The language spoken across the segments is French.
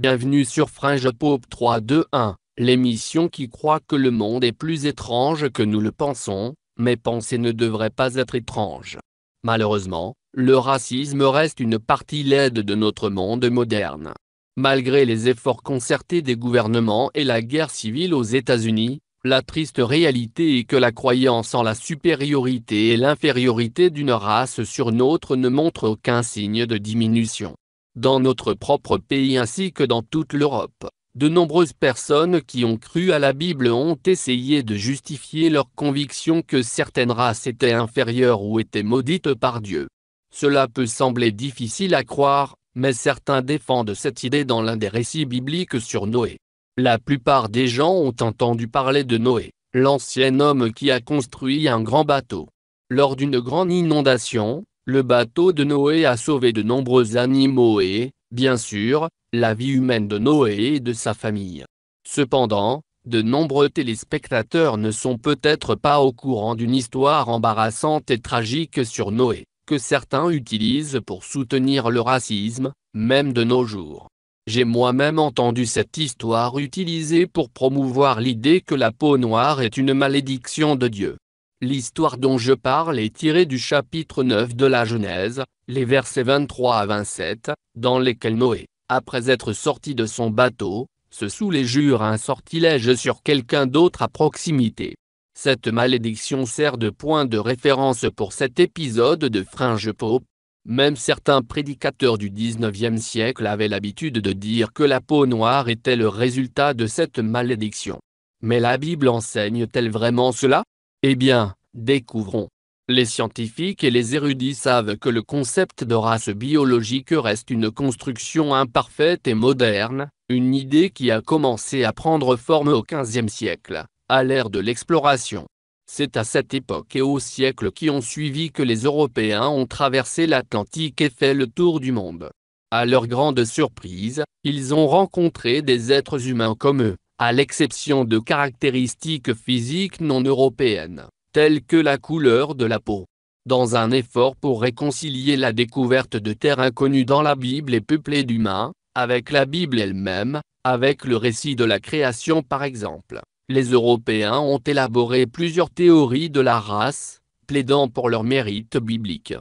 Bienvenue sur Fringe Pop 321, l'émission qui croit que le monde est plus étrange que nous le pensons, mais penser ne devrait pas être étrange. Malheureusement, le racisme reste une partie laide de notre monde moderne. Malgré les efforts concertés des gouvernements et la guerre civile aux États-Unis, la triste réalité est que la croyance en la supériorité et l'infériorité d'une race sur une autre ne montre aucun signe de diminution. Dans notre propre pays ainsi que dans toute l'Europe, de nombreuses personnes qui ont cru à la Bible ont essayé de justifier leur conviction que certaines races étaient inférieures ou étaient maudites par Dieu. Cela peut sembler difficile à croire, mais certains défendent cette idée dans l'un des récits bibliques sur Noé. La plupart des gens ont entendu parler de Noé, l'ancien homme qui a construit un grand bateau. Lors d'une grande inondation, le bateau de Noé a sauvé de nombreux animaux et, bien sûr, la vie humaine de Noé et de sa famille. Cependant, de nombreux téléspectateurs ne sont peut-être pas au courant d'une histoire embarrassante et tragique sur Noé, que certains utilisent pour soutenir le racisme, même de nos jours. J'ai moi-même entendu cette histoire utilisée pour promouvoir l'idée que la peau noire est une malédiction de Dieu. L'histoire dont je parle est tirée du chapitre 9 de la Genèse, les versets 23 à 27, dans lesquels Noé, après être sorti de son bateau, se soulège un sortilège sur quelqu'un d'autre à proximité. Cette malédiction sert de point de référence pour cet épisode de Fringe Pop. Même certains prédicateurs du 19e siècle avaient l'habitude de dire que la peau noire était le résultat de cette malédiction. Mais la Bible enseigne-t-elle vraiment cela ? Eh bien, découvrons. Les scientifiques et les érudits savent que le concept de race biologique reste une construction imparfaite et moderne, une idée qui a commencé à prendre forme au XVe siècle, à l'ère de l'exploration. C'est à cette époque et aux siècles qui ont suivi que les Européens ont traversé l'Atlantique et fait le tour du monde. À leur grande surprise, ils ont rencontré des êtres humains comme eux, à l'exception de caractéristiques physiques non européennes, telles que la couleur de la peau. Dans un effort pour réconcilier la découverte de terres inconnues dans la Bible et peuplée d'humains, avec la Bible elle-même, avec le récit de la création par exemple, les Européens ont élaboré plusieurs théories de la race, plaidant pour leur mérite biblique.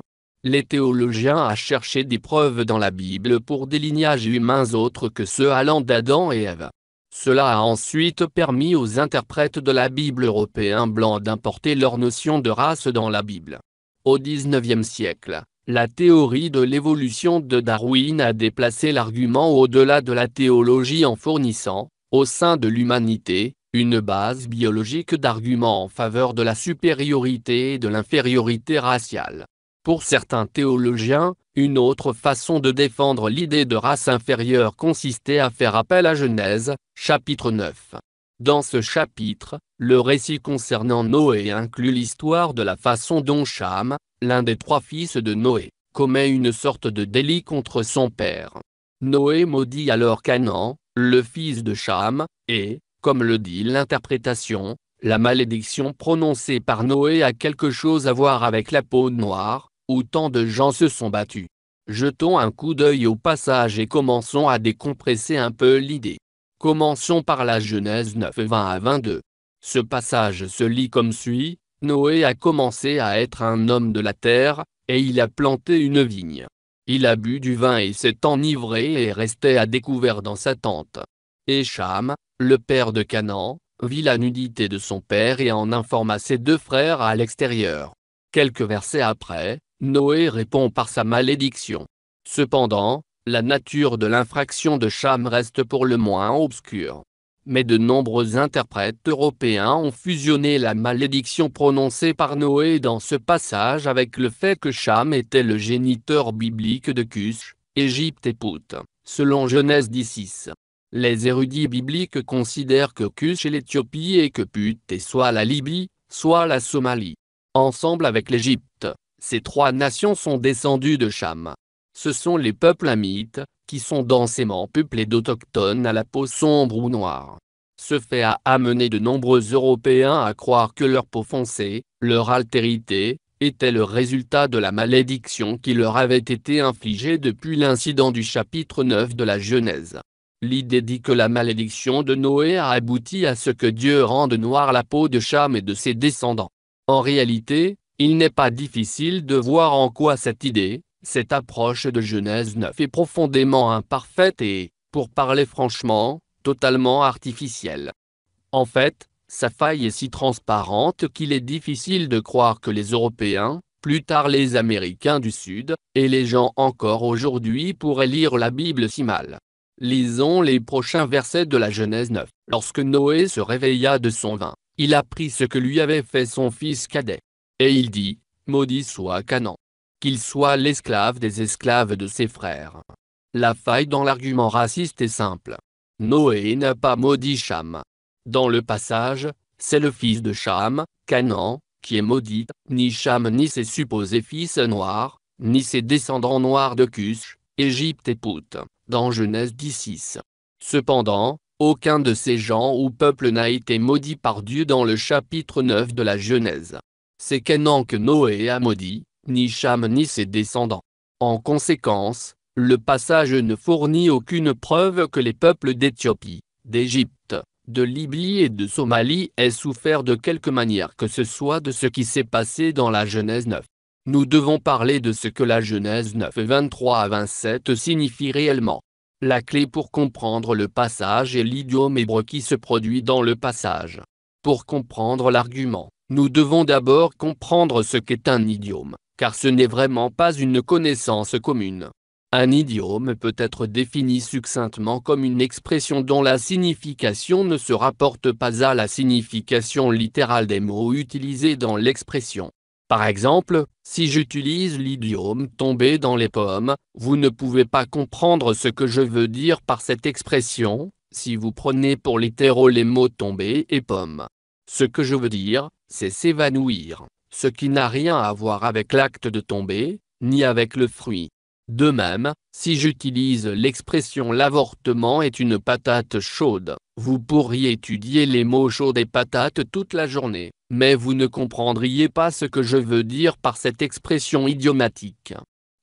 Les théologiens ont cherché des preuves dans la Bible pour des lignages humains autres que ceux allant d'Adam et Ève. Cela a ensuite permis aux interprètes de la Bible européens blancs d'importer leur notion de race dans la Bible. Au XIXe siècle, la théorie de l'évolution de Darwin a déplacé l'argument au-delà de la théologie en fournissant, au sein de l'humanité, une base biologique d'arguments en faveur de la supériorité et de l'infériorité raciale. Pour certains théologiens, une autre façon de défendre l'idée de race inférieure consistait à faire appel à Genèse, chapitre 9. Dans ce chapitre, le récit concernant Noé inclut l'histoire de la façon dont Cham, l'un des trois fils de Noé, commet une sorte de délit contre son père. Noé maudit alors Canaan, le fils de Cham, et, comme le dit l'interprétation, la malédiction prononcée par Noé a quelque chose à voir avec la peau noire, où tant de gens se sont battus. Jetons un coup d'œil au passage et commençons à décompresser un peu l'idée. Commençons par la Genèse 9, 20 à 22. Ce passage se lit comme suit: Noé a commencé à être un homme de la terre, et il a planté une vigne. Il a bu du vin et s'est enivré et restait à découvert dans sa tente. Et Cham, le père de Canaan, vit la nudité de son père et en informa ses deux frères à l'extérieur. Quelques versets après, Noé répond par sa malédiction. Cependant, la nature de l'infraction de Cham reste pour le moins obscure. Mais de nombreux interprètes européens ont fusionné la malédiction prononcée par Noé dans ce passage avec le fait que Cham était le géniteur biblique de Cush, Égypte et Pout, selon Genèse 10:6. Les érudits bibliques considèrent que Cush est l'Éthiopie et que Put est soit la Libye, soit la Somalie. Ensemble avec l'Égypte, ces trois nations sont descendues de Cham. Ce sont les peuples hamites, qui sont densément peuplés d'autochtones à la peau sombre ou noire. Ce fait a amené de nombreux Européens à croire que leur peau foncée, leur altérité, était le résultat de la malédiction qui leur avait été infligée depuis l'incident du chapitre 9 de la Genèse. L'idée dit que la malédiction de Noé a abouti à ce que Dieu rende noire la peau de Cham et de ses descendants. En réalité, il n'est pas difficile de voir en quoi cette idée, cette approche de Genèse 9 est profondément imparfaite et, pour parler franchement, totalement artificielle. En fait, sa faille est si transparente qu'il est difficile de croire que les Européens, plus tard les Américains du Sud, et les gens encore aujourd'hui pourraient lire la Bible si mal. Lisons les prochains versets de la Genèse 9. Lorsque Noé se réveilla de son vin, il apprit ce que lui avait fait son fils cadet. Et il dit, maudit soit Canaan. Qu'il soit l'esclave des esclaves de ses frères. La faille dans l'argument raciste est simple. Noé n'a pas maudit Cham. Dans le passage, c'est le fils de Cham, Canaan, qui est maudit, ni Cham ni ses supposés fils noirs, ni ses descendants noirs de Cush, Égypte et Pout, dans Genèse 10:6. Cependant, aucun de ces gens ou peuples n'a été maudit par Dieu dans le chapitre 9 de la Genèse. C'est Canaan que Noé a maudit, ni Cham ni ses descendants. En conséquence, le passage ne fournit aucune preuve que les peuples d'Éthiopie, d'Égypte, de Libye et de Somalie aient souffert de quelque manière que ce soit de ce qui s'est passé dans la Genèse 9. Nous devons parler de ce que la Genèse 9 23 à 27 signifie réellement. La clé pour comprendre le passage est l'idiome hébreu qui se produit dans le passage. Pour comprendre l'argument, nous devons d'abord comprendre ce qu'est un idiome, car ce n'est vraiment pas une connaissance commune. Un idiome peut être défini succinctement comme une expression dont la signification ne se rapporte pas à la signification littérale des mots utilisés dans l'expression. Par exemple, si j'utilise l'idiome « tomber dans les pommes », vous ne pouvez pas comprendre ce que je veux dire par cette expression, si vous prenez pour littéraux les mots « tomber » et « pomme ». Ce que je veux dire, c'est s'évanouir, ce qui n'a rien à voir avec l'acte de tomber, ni avec le fruit. De même, si j'utilise l'expression « l'avortement est une patate chaude », vous pourriez étudier les mots chaude et patate toute la journée, mais vous ne comprendriez pas ce que je veux dire par cette expression idiomatique.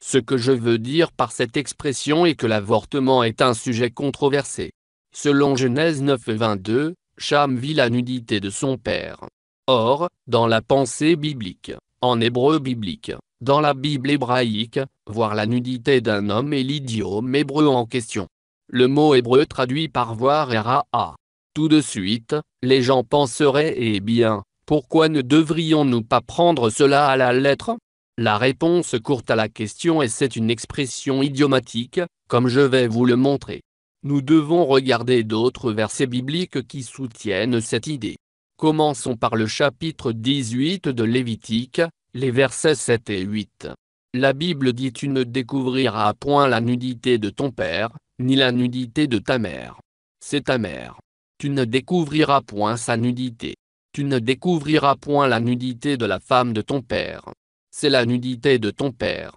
Ce que je veux dire par cette expression est que l'avortement est un sujet controversé. Selon Genèse 9:22, Cham vit la nudité de son père. Or, dans la pensée biblique, en hébreu biblique, dans la Bible hébraïque, voir la nudité d'un homme est l'idiome hébreu en question. Le mot hébreu traduit par voir est ra'a. Tout de suite, les gens penseraient eh bien, pourquoi ne devrions-nous pas prendre cela à la lettre? La réponse courte à la question est c'est une expression idiomatique, comme je vais vous le montrer. Nous devons regarder d'autres versets bibliques qui soutiennent cette idée. Commençons par le chapitre 18 de Lévitique, les versets 7 et 8. La Bible dit tu ne découvriras point la nudité de ton père, ni la nudité de ta mère. C'est ta mère. Tu ne découvriras point sa nudité. Tu ne découvriras point la nudité de la femme de ton père. C'est la nudité de ton père.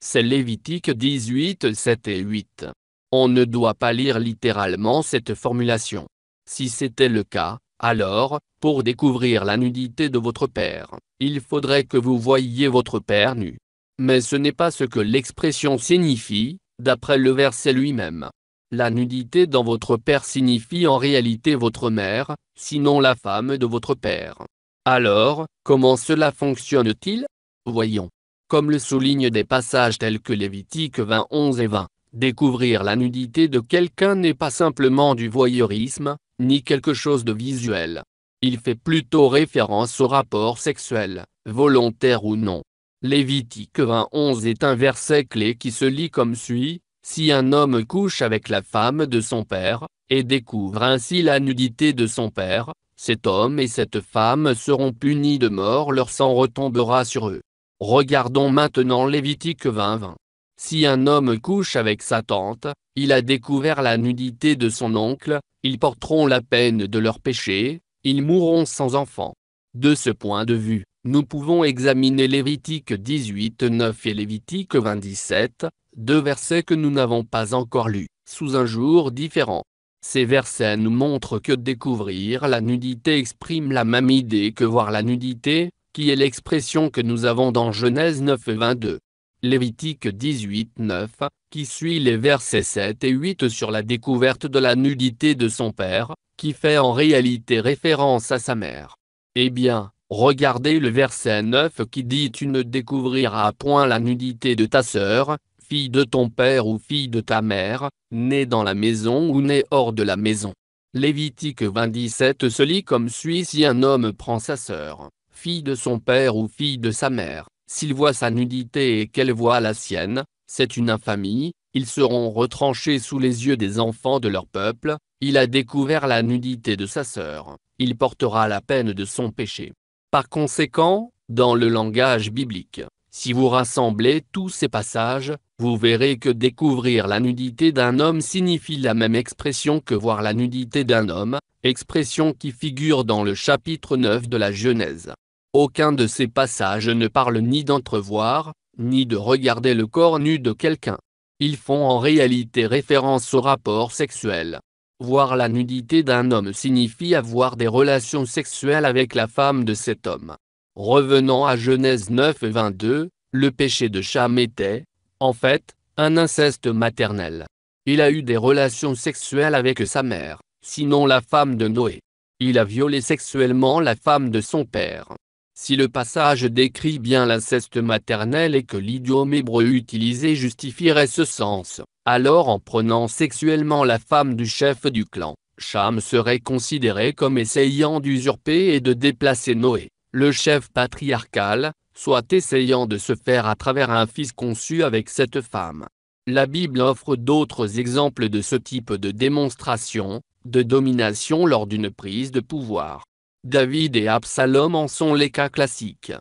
C'est Lévitique 18, 7 et 8. On ne doit pas lire littéralement cette formulation. Si c'était le cas, alors, pour découvrir la nudité de votre père, il faudrait que vous voyiez votre père nu. Mais ce n'est pas ce que l'expression signifie, d'après le verset lui-même. La nudité dans votre père signifie en réalité votre mère, sinon la femme de votre père. Alors, comment cela fonctionne-t-il? Voyons. Comme le soulignent des passages tels que Lévitique 20, 11 et 20, découvrir la nudité de quelqu'un n'est pas simplement du voyeurisme, ni quelque chose de visuel. Il fait plutôt référence au rapport sexuel, volontaire ou non. Lévitique 20, 11 est un verset clé qui se lit comme suit. Si un homme couche avec la femme de son père, et découvre ainsi la nudité de son père, cet homme et cette femme seront punis de mort, leur sang retombera sur eux. Regardons maintenant Lévitique 20, 20. Si un homme couche avec sa tante, il a découvert la nudité de son oncle, ils porteront la peine de leur péché, ils mourront sans enfant. De ce point de vue, nous pouvons examiner Lévitique 18, 9 et Lévitique 20, 17, deux versets que nous n'avons pas encore lus, sous un jour différent. Ces versets nous montrent que découvrir la nudité exprime la même idée que voir la nudité, qui est l'expression que nous avons dans Genèse 9, 22. Lévitique 18:9, qui suit les versets 7 et 8 sur la découverte de la nudité de son père, qui fait en réalité référence à sa mère. Eh bien, regardez le verset 9 qui dit « Tu ne découvriras point la nudité de ta sœur, fille de ton père ou fille de ta mère, née dans la maison ou née hors de la maison ». Lévitique 27 se lit comme suit: si un homme prend sa sœur, fille de son père ou fille de sa mère, s'il voit sa nudité et qu'elle voit la sienne, c'est une infamie, ils seront retranchés sous les yeux des enfants de leur peuple. Il a découvert la nudité de sa sœur, il portera la peine de son péché. Par conséquent, dans le langage biblique, si vous rassemblez tous ces passages, vous verrez que découvrir la nudité d'un homme signifie la même expression que voir la nudité d'un homme, expression qui figure dans le chapitre 9 de la Genèse. Aucun de ces passages ne parle ni d'entrevoir, ni de regarder le corps nu de quelqu'un. Ils font en réalité référence au rapport sexuel. Voir la nudité d'un homme signifie avoir des relations sexuelles avec la femme de cet homme. Revenons à Genèse 9:22, le péché de Cham était, en fait, un inceste maternel. Il a eu des relations sexuelles avec sa mère, sinon la femme de Noé. Il a violé sexuellement la femme de son père. Si le passage décrit bien l'inceste maternel et que l'idiome hébreu utilisé justifierait ce sens, alors en prenant sexuellement la femme du chef du clan, Cham serait considéré comme essayant d'usurper et de déplacer Noé, le chef patriarcal, soit essayant de se faire à travers un fils conçu avec cette femme. La Bible offre d'autres exemples de ce type de démonstration, de domination lors d'une prise de pouvoir. David et Absalom en sont les cas classiques.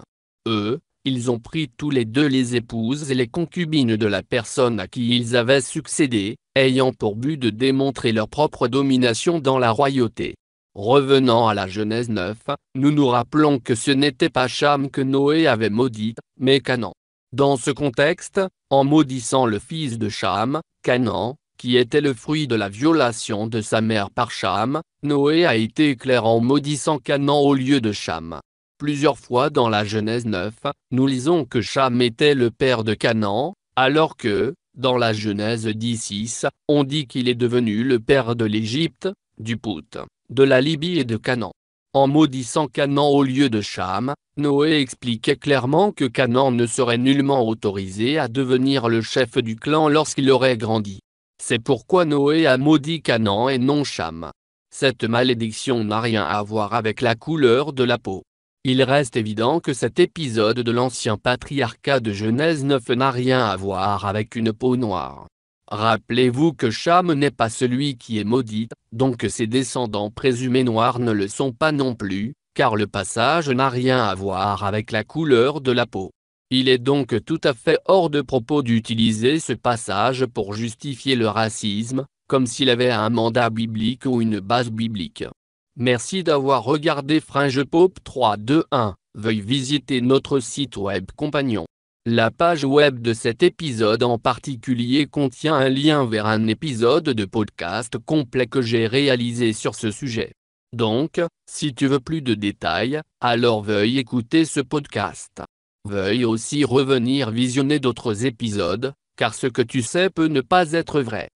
Eux, ils ont pris tous les deux les épouses et les concubines de la personne à qui ils avaient succédé, ayant pour but de démontrer leur propre domination dans la royauté. Revenant à la Genèse 9, nous nous rappelons que ce n'était pas Cham que Noé avait maudit, mais Canaan. Dans ce contexte, en maudissant le fils de Cham, Canaan, qui était le fruit de la violation de sa mère par Cham, Noé a été clair en maudissant Canaan au lieu de Cham. Plusieurs fois dans la Genèse 9, nous lisons que Cham était le père de Canaan, alors que, dans la Genèse 10:6, on dit qu'il est devenu le père de l'Égypte, du Pout, de la Libye et de Canaan. En maudissant Canaan au lieu de Cham, Noé expliquait clairement que Canaan ne serait nullement autorisé à devenir le chef du clan lorsqu'il aurait grandi. C'est pourquoi Noé a maudit Canaan et non Cham. Cette malédiction n'a rien à voir avec la couleur de la peau. Il reste évident que cet épisode de l'ancien patriarcat de Genèse 9 n'a rien à voir avec une peau noire. Rappelez-vous que Cham n'est pas celui qui est maudit, donc ses descendants présumés noirs ne le sont pas non plus, car le passage n'a rien à voir avec la couleur de la peau. Il est donc tout à fait hors de propos d'utiliser ce passage pour justifier le racisme, comme s'il avait un mandat biblique ou une base biblique. Merci d'avoir regardé Fringe Pop 321, veuillez visiter notre site web compagnon. La page web de cet épisode en particulier contient un lien vers un épisode de podcast complet que j'ai réalisé sur ce sujet. Donc, si tu veux plus de détails, alors veuille écouter ce podcast. Veuille aussi revenir visionner d'autres épisodes, car ce que tu sais peut ne pas être vrai.